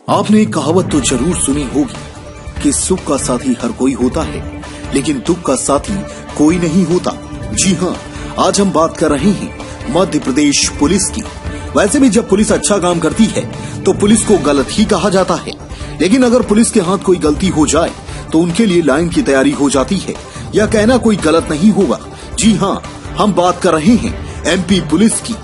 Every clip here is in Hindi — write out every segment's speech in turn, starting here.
आपने एक कहावत तो जरूर सुनी होगी कि सुख का साथी हर कोई होता है, लेकिन दुख का साथी कोई नहीं होता। जी हाँ, आज हम बात कर रहे हैं मध्य प्रदेश पुलिस की। वैसे भी जब पुलिस अच्छा काम करती है तो पुलिस को गलत ही कहा जाता है, लेकिन अगर पुलिस के हाथ कोई गलती हो जाए तो उनके लिए लाइन की तैयारी हो जाती है। यह कहना कोई गलत नहीं होगा। जी हाँ, हम बात कर रहे हैं एमपी पुलिस की,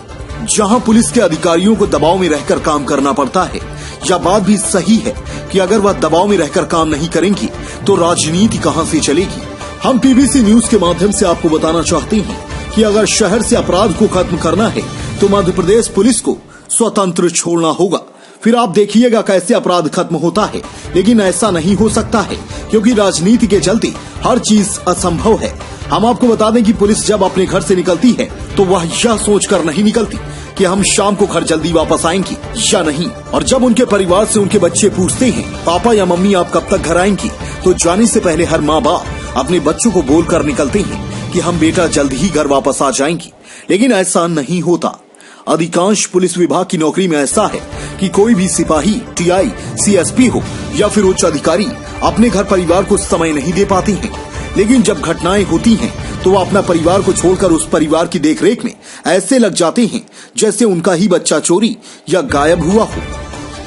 जहां पुलिस के अधिकारियों को दबाव में रहकर काम करना पड़ता है। यह बात भी सही है कि अगर वह दबाव में रहकर काम नहीं करेंगी तो राजनीति कहां से चलेगी। हम पीबीसी न्यूज के माध्यम से आपको बताना चाहते हैं कि अगर शहर से अपराध को खत्म करना है तो मध्य प्रदेश पुलिस को स्वतंत्र छोड़ना होगा। फिर आप देखिएगा कैसे अपराध खत्म होता है। लेकिन ऐसा नहीं हो सकता है क्योंकि राजनीति के चलते हर चीज असंभव है। हम आपको बता दें कि पुलिस जब अपने घर से निकलती है तो वह यह सोचकर नहीं निकलती कि हम शाम को घर जल्दी वापस आएंगी या नहीं। और जब उनके परिवार से उनके बच्चे पूछते हैं पापा या मम्मी आप कब तक घर आएंगी, तो जाने से पहले हर माँ बाप अपने बच्चों को बोलकर निकलते हैं कि हम बेटा जल्द ही घर वापस आ जाएंगी। लेकिन ऐसा नहीं होता। अधिकांश पुलिस विभाग की नौकरी में ऐसा है कि कोई भी सिपाही, टीआई, सीएसपी हो या फिर उच्च अधिकारी अपने घर परिवार को समय नहीं दे पाते हैं। लेकिन जब घटनाएं होती हैं तो वो अपना परिवार को छोड़कर उस परिवार की देखरेख में ऐसे लग जाते हैं जैसे उनका ही बच्चा चोरी या गायब हुआ हो।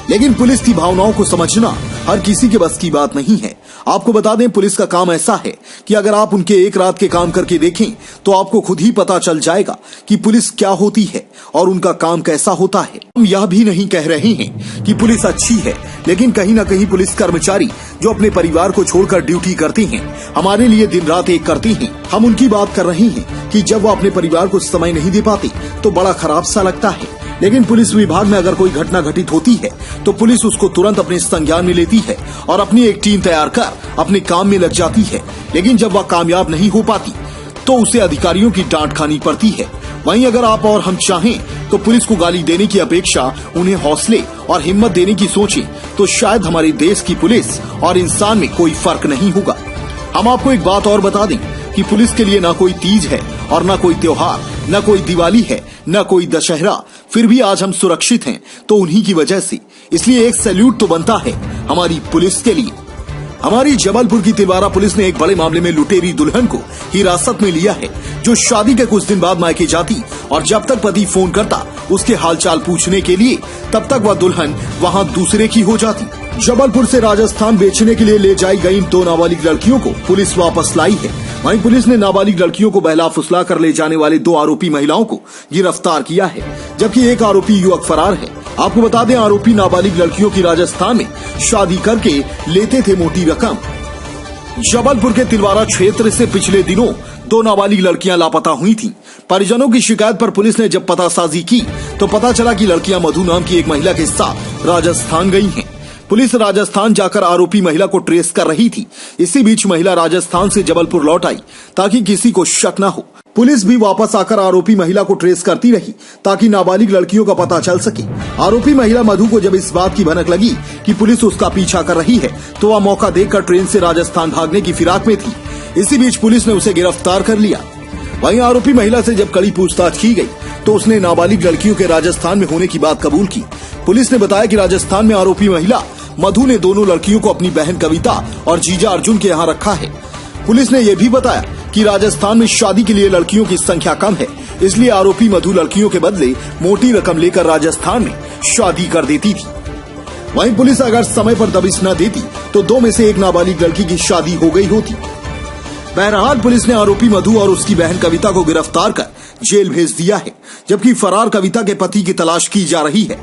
लेकिन पुलिस की भावनाओं को समझना हर किसी के बस की बात नहीं है। आपको बता दें, पुलिस का काम ऐसा है कि अगर आप उनके एक रात के काम करके देखें तो आपको खुद ही पता चल जाएगा कि पुलिस क्या होती है और उनका काम कैसा होता है। हम यह भी नहीं कह रहे हैं कि पुलिस अच्छी है, लेकिन कहीं न कहीं पुलिस कर्मचारी जो अपने परिवार को छोड़कर ड्यूटी करते हैं, हमारे लिए दिन रात एक करते हैं, हम उनकी बात कर रहे हैं कि जब वो अपने परिवार को समय नहीं दे पाते तो बड़ा खराब सा लगता है। लेकिन पुलिस विभाग में अगर कोई घटना घटित होती है तो पुलिस उसको तुरंत अपने संज्ञान में लेती है और अपनी एक टीम तैयार कर अपने काम में लग जाती है। लेकिन जब वह कामयाब नहीं हो पाती तो उसे अधिकारियों की डांट खानी पड़ती है। वहीं अगर आप और हम चाहें तो पुलिस को गाली देने की अपेक्षा उन्हें हौसले और हिम्मत देने की सोचें तो शायद हमारे देश की पुलिस और इंसान में कोई फर्क नहीं होगा। हम आपको एक बात और बता दें कि पुलिस के लिए ना कोई तीज है और ना कोई त्योहार, ना कोई दिवाली है, ना कोई दशहरा। फिर भी आज हम सुरक्षित हैं तो उन्हीं की वजह से। इसलिए एक सैल्यूट तो बनता है हमारी पुलिस के लिए। हमारी जबलपुर की तिलवारा पुलिस ने एक बड़े मामले में लुटेरी दुल्हन को हिरासत में लिया है, जो शादी के कुछ दिन बाद मायके जाती और जब तक पति फोन करता उसके हालचाल पूछने के लिए, तब तक वह दुल्हन वहां दूसरे की हो जाती। जबलपुर से राजस्थान बेचने के लिए ले जाई गई 2 नाबालिग लड़कियों को पुलिस वापस लाई है। वहीं पुलिस ने नाबालिग लड़कियों को बहला फुसला कर ले जाने वाले 2 आरोपी महिलाओं को गिरफ्तार किया है, जबकि एक आरोपी युवक फरार है। आपको बता दें, आरोपी नाबालिग लड़कियों की राजस्थान में शादी करके लेते थे मोटी रकम। जबलपुर के तिलवारा क्षेत्र से पिछले दिनों 2 नाबालिग लड़कियां लापता हुई थीं। परिजनों की शिकायत पर पुलिस ने जब पतासाजी की तो पता चला कि लड़कियां मधु नाम की एक महिला के साथ राजस्थान गई हैं। पुलिस राजस्थान जाकर आरोपी महिला को ट्रेस कर रही थी। इसी बीच महिला राजस्थान से जबलपुर लौट आई ताकि किसी को शक न हो। पुलिस भी वापस आकर आरोपी महिला को ट्रेस करती रही ताकि नाबालिग लड़कियों का पता चल सके। आरोपी महिला मधु को जब इस बात की भनक लगी कि पुलिस उसका पीछा कर रही है तो वह मौका देखकर ट्रेन से राजस्थान भागने की फिराक में थी। इसी बीच पुलिस ने उसे गिरफ्तार कर लिया। वहीं आरोपी महिला से जब कड़ी पूछताछ की गई तो उसने नाबालिग लड़कियों के राजस्थान में होने की बात कबूल की। पुलिस ने बताया कि राजस्थान में आरोपी महिला मधु ने दोनों लड़कियों को अपनी बहन कविता और जीजा अर्जुन के यहाँ रखा है। पुलिस ने यह भी बताया कि राजस्थान में शादी के लिए लड़कियों की संख्या कम है, इसलिए आरोपी मधु लड़कियों के बदले मोटी रकम लेकर राजस्थान में शादी कर देती थी। वहीं पुलिस अगर समय पर दबिश न देती तो 2 में से एक नाबालिग लड़की की शादी हो गई होती। बहरहाल पुलिस ने आरोपी मधु और उसकी बहन कविता को गिरफ्तार कर जेल भेज दिया है, जबकि फरार कविता के पति की तलाश की जा रही है।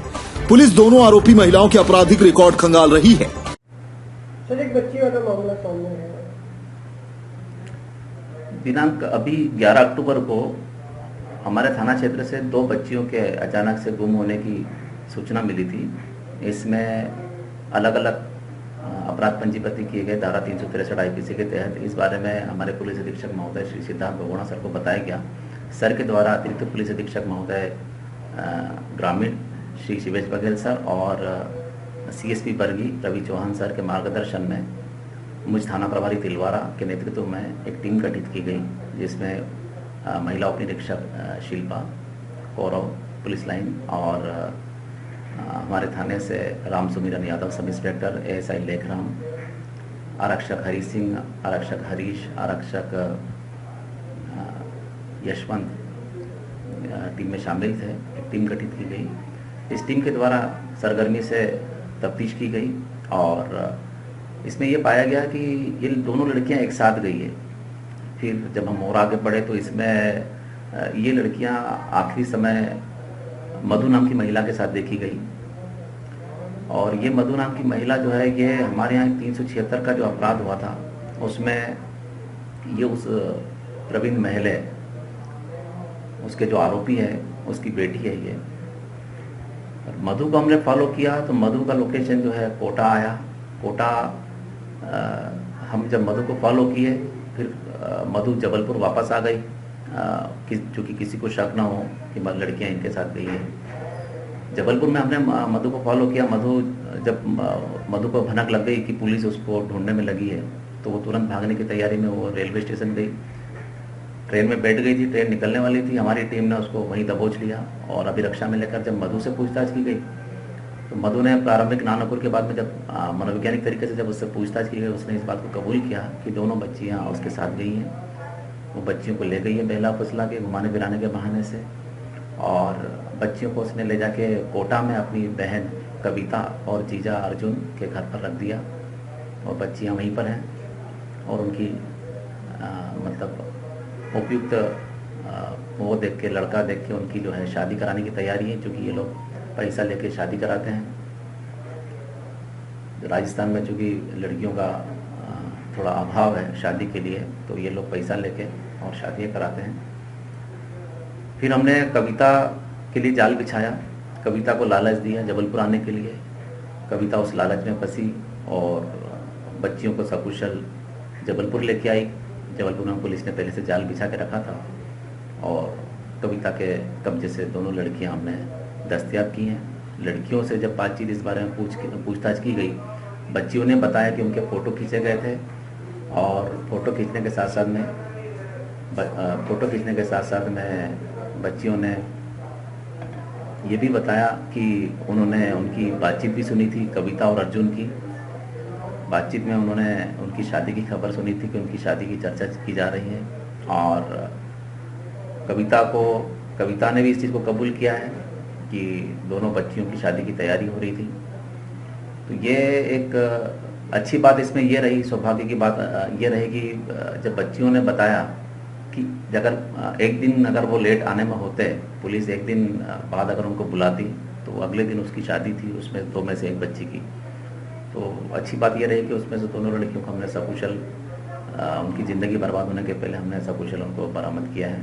पुलिस दोनों आरोपी महिलाओं के आपराधिक रिकॉर्ड खंगाल रही है। सर, एक बच्ची वाला मामला सामने है। दिनांक अभी 11 अक्टूबर को हमारे थाना क्षेत्र से 2 बच्चियों के अचानक से गुम होने की सूचना मिली थी। इसमें अलग अलग अपराध पंजीबद्ध किए गए धारा 363 IPC के तहत इस बारे में हमारे पुलिस अधीक्षक महोदय श्री सिद्धार्थ बगोड़ा सर को बताया गया। सर के द्वारा अतिरिक्त पुलिस अधीक्षक महोदय ग्रामीण श्री शिवेश बघेल सर और CSP बर्गी रवि चौहान सर के मार्गदर्शन में मुझ थाना प्रभारी तिलवारा के नेतृत्व में एक टीम गठित की गई, जिसमें महिला उप निरीक्षक शिल्पा, कौरव पुलिस लाइन और हमारे थाने से राम सुमिरन Yadav, sub inspector ASI Lekhram, आरक्षक हरी सिंह, आरक्षक हरीश, आरक्षक यशवंत टीम में शामिल थे। एक टीम गठित की गई। इस टीम के द्वारा सरगर्मी से तफ्तीश की गई और इसमें ये पाया गया कि ये दोनों लड़कियां एक साथ गई है। फिर जब हम और आगे बढ़े तो इसमें ये लड़कियां आखिरी समय मधु नाम की महिला के साथ देखी गई और ये मधु नाम की महिला जो है, ये हमारे यहाँ 376 का जो अपराध हुआ था उसमें ये उस प्रवीण महले, उसके जो आरोपी है उसकी बेटी है ये। और मधु को हमने फॉलो किया तो मधु का लोकेशन जो है कोटा आया। कोटा हम जब मधु को फॉलो किए फिर मधु जबलपुर वापस आ गई, चूँकि किसी को शक ना हो कि लड़कियां इनके साथ गई है। जबलपुर में हमने मधु को फॉलो किया। जब मधु को भनक लग गई कि पुलिस उसको ढूंढने में लगी है तो वो तुरंत भागने की तैयारी में वो रेलवे स्टेशन गई, ट्रेन में बैठ गई थी, ट्रेन निकलने वाली थी। हमारी टीम ने उसको वहीं दबोच लिया और अभिरक्षा में लेकर जब मधु से पूछताछ की गई तो मधु ने प्रारंभिक नानुकुर के बाद में जब मनोवैज्ञानिक तरीके से जब उससे पूछताछ की गई, उसने इस बात को कबूल किया कि दोनों बच्चियाँ उसके साथ गई हैं। वो बच्चियों को ले गई है बहला फुसला के, घुमाने फिराने के बहाने से, और बच्चियों को उसने ले जाके कोटा में अपनी बहन कविता और जीजा अर्जुन के घर पर रख दिया और बच्चियाँ वहीं पर हैं और उनकी मतलब उपयुक्त वो देख के, लड़का देख के उनकी जो है शादी कराने की तैयारी है, क्योंकि ये लोग पैसा लेके शादी कराते हैं। राजस्थान में चूँकि लड़कियों का थोड़ा अभाव है शादी के लिए, तो ये लोग पैसा लेके और शादियाँ कराते हैं। फिर हमने कविता के लिए जाल बिछाया, कविता को लालच दिया जबलपुर आने के लिए। कविता उस लालच में फंसी और बच्चियों को सकुशल जबलपुर लेके आई। जबलपुर में पुलिस ने पहले से जाल बिछा के रखा था और कविता के कब्जे से दोनों लड़कियां हमने दस्तयाब की हैं। लड़कियों से जब बातचीत इस बारे में पूछताछ की गई, बच्चियों ने बताया कि उनके फ़ोटो खींचे गए थे और फ़ोटो खींचने के साथ साथ में बच्चियों ने ये भी बताया कि उन्होंने उनकी बातचीत भी सुनी थी, कविता और अर्जुन की बातचीत में उन्होंने उनकी शादी की खबर सुनी थी कि उनकी शादी की चर्चा की जा रही है। और कविता ने भी इस चीज़ को कबूल किया है कि दोनों बच्चियों की शादी की तैयारी हो रही थी। तो ये एक अच्छी बात इसमें ये रही, सौभाग्य की बात ये रही कि जब बच्चियों ने बताया कि अगर एक दिन अगर वो लेट आने में होते, पुलिस एक दिन बाद अगर उनको बुलाती तो अगले दिन उसकी शादी थी, उसमें दो में से एक बच्ची की। तो अच्छी बात ये रही कि उसमें से दोनों लड़कियों को हमने सकुशल, उनकी ज़िंदगी बर्बाद होने के पहले हमने सकुशल उनको बरामद किया है।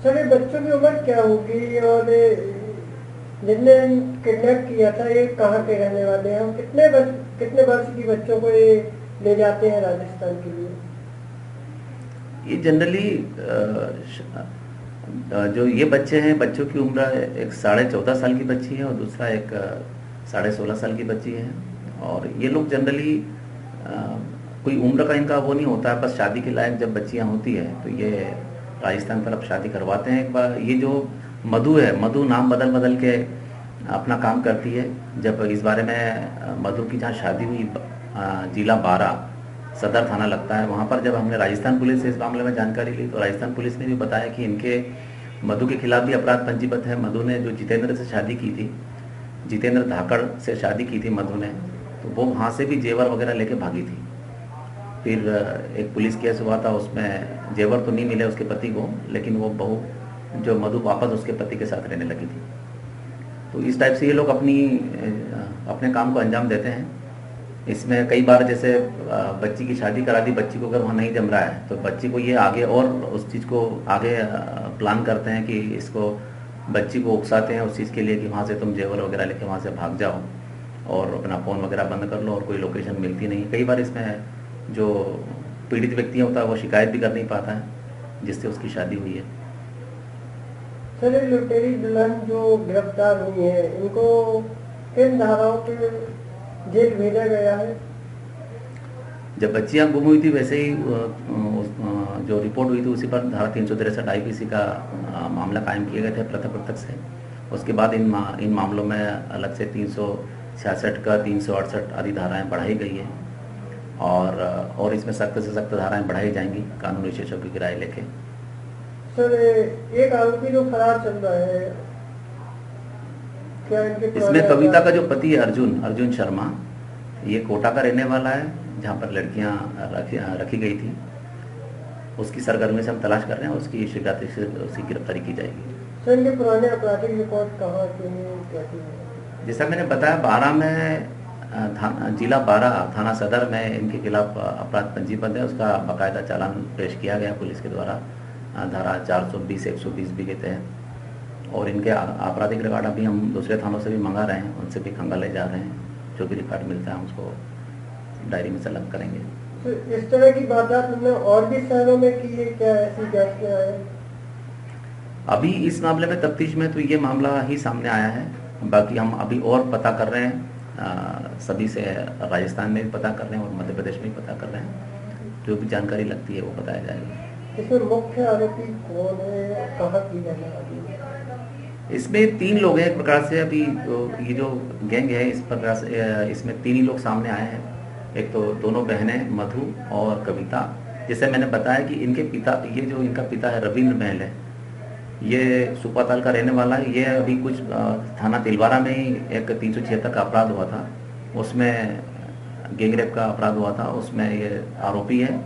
सर, ये बच्चों की उम्र क्या होगी और जिनने किडनैप किया था ये कहाँ के रहने वाले हैं और कितने वर्ष की बच्चों को ये ले जाते हैं राजस्थान के लिए? ये जनरली जो ये बच्चे हैं, बच्चों की उम्र एक 14.5 साल की बच्ची है और दूसरा एक 16.5 साल की बच्ची है। और ये लोग जनरली कोई उम्र का इनका वो नहीं होता है, बस शादी के लायक जब बच्चियां होती है तो ये राजस्थान तरफ शादी करवाते हैं। एक बार ये जो मधु है, मधु नाम बदल के अपना काम करती है। जब इस बारे में मधु की जहाँ शादी हुई जिला 12 सदर थाना लगता है, वहाँ पर जब हमने राजस्थान पुलिस से इस मामले में जानकारी ली तो राजस्थान पुलिस ने भी बताया कि इनके मधु के खिलाफ भी अपराध पंजीबद्ध है। मधु ने जो जितेंद्र से शादी की थी, जितेंद्र धाकड़ से शादी की थी मधु ने, तो वो वहाँ से भी जेवर वगैरह लेके भागी थी। फिर एक पुलिस केस हुआ था, उसमें जेवर तो नहीं मिले उसके पति को, लेकिन वो बहू जो मधु वापस उसके पति के साथ रहने लगी थी। तो इस टाइप से ये लोग अपने काम को अंजाम देते हैं। इसमें कई बार जैसे बच्ची की शादी करा दी, बच्ची को अगर वहाँ नहीं जम रहा है तो बच्ची को ये आगे और उस चीज़ को आगे प्लान करते हैं कि इसको बच्ची को उकसाते हैं उस चीज़ के लिए कि वहाँ से तुम जेवर वगैरह लेके वहाँ से भाग जाओ और अपना फ़ोन वगैरह बंद कर लो और कोई लोकेशन मिलती नहीं। कई बार इसमें जो पीड़ित व्यक्ति होता है वो शिकायत भी कर नहीं पाता है जिससे उसकी शादी हुई है। सर, ये लुटेरी दुल्हन जो गिरफ्तार हुई है, इनको किन धाराओं के जेल भेजा गया है? जब बच्चियां गुम हुई थी वैसे ही जो रिपोर्ट हुई थी उसी पर धारा 363 IPC का मामला कायम किए गए थे पृथक से, उसके बाद इन मामलों में अलग से 366 का 368 आदि धाराएं बढ़ाई गई है और इसमें सख्त से सख्त धाराएं बढ़ाई जाएंगी कानूनी विशेषज्ञों की राय लेके। सर एक आरोपी जो फरार चल रहा है, क्या इनके इसमें कविता का जो पति है अर्जुन शर्मा, ये कोटा का रहने वाला है जहाँ पर लड़कियाँ रखी गई थी। उसकी सरगर्मी से हम तलाश कर रहे हैं, उसकी शीघ्रता से उसकी गिरफ्तारी की जाएगी। सर इनके पुराने आपराधिक रिकॉर्ड कहाँ के हैं, क्या है? जैसा मैंने बताया 12 में जिला 12 थाना सदर में इनके खिलाफ अपराध पंजीबद्ध है। उसका बाकायदा चालान पेश किया गया पुलिस के द्वारा धारा 420 120 बी के तहत। और इनके आपराधिक रिकॉर्ड अभी हम दूसरे थानों से भी मंगा रहे हैं, उनसे भी खंगाले जा रहे हैं। जो भी रिकॉर्ड मिलता है हम उसको डायरी में संलग्न करेंगे। तो इस तरह की वारदात हमने और भी शहरों में की है, क्या ऐसी जांच में आया है? अभी इस मामले में तफ्तीश में तो ये मामला ही सामने आया है। बाकी हम अभी और पता कर रहे हैं, सभी से राजस्थान में भी पता कर रहे हैं और मध्य प्रदेश में भी पता कर रहे हैं। जो भी जानकारी लगती है वो बताया जाएगा। इसमें मुख्य आरोपी कौन है, कहाँ की रहने वाली है? इसमें 3 लोग हैं एक प्रकार से। अभी ये जो गैंग है इस प्रकार से इसमें 3 ही लोग सामने आए हैं। एक तो दोनों बहनें मधु और कविता। जैसे मैंने बताया कि इनके पिता, ये जो इनका पिता है रविंद्र महल है, ये सुपाताल का रहने वाला है। ये अभी कुछ थाना तिलवारा में ही एक 376 का अपराध हुआ था, उसमें गैंगरेप का अपराध हुआ था, उसमें ये आरोपी है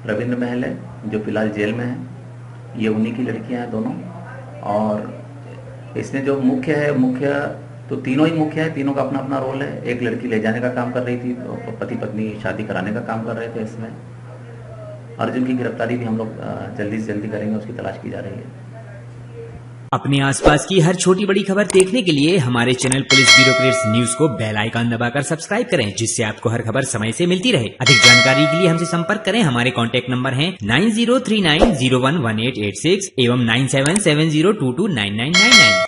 रविंद्र महल है जो फिलहाल जेल में है। ये उन्हीं की लड़कियां हैं दोनों। और इसमें जो मुख्य तो तीनों ही मुख्य है, तीनों का अपना अपना रोल है। एक लड़की ले जाने का काम कर रही थी, पति पत्नी शादी कराने का काम कर रहे थे। इसमें अर्जुन की गिरफ्तारी भी हम लोग जल्दी से जल्दी करेंगे, उसकी तलाश की जा रही है। अपने आसपास की हर छोटी बड़ी खबर देखने के लिए हमारे channel police bureau creates news को बेल आइकन दबाकर सब्सक्राइब करें, जिससे आपको हर खबर समय से मिलती रहे। अधिक जानकारी के लिए हमसे संपर्क करें। हमारे कॉन्टैक्ट नंबर हैं 9039011886 एवं 9770229999।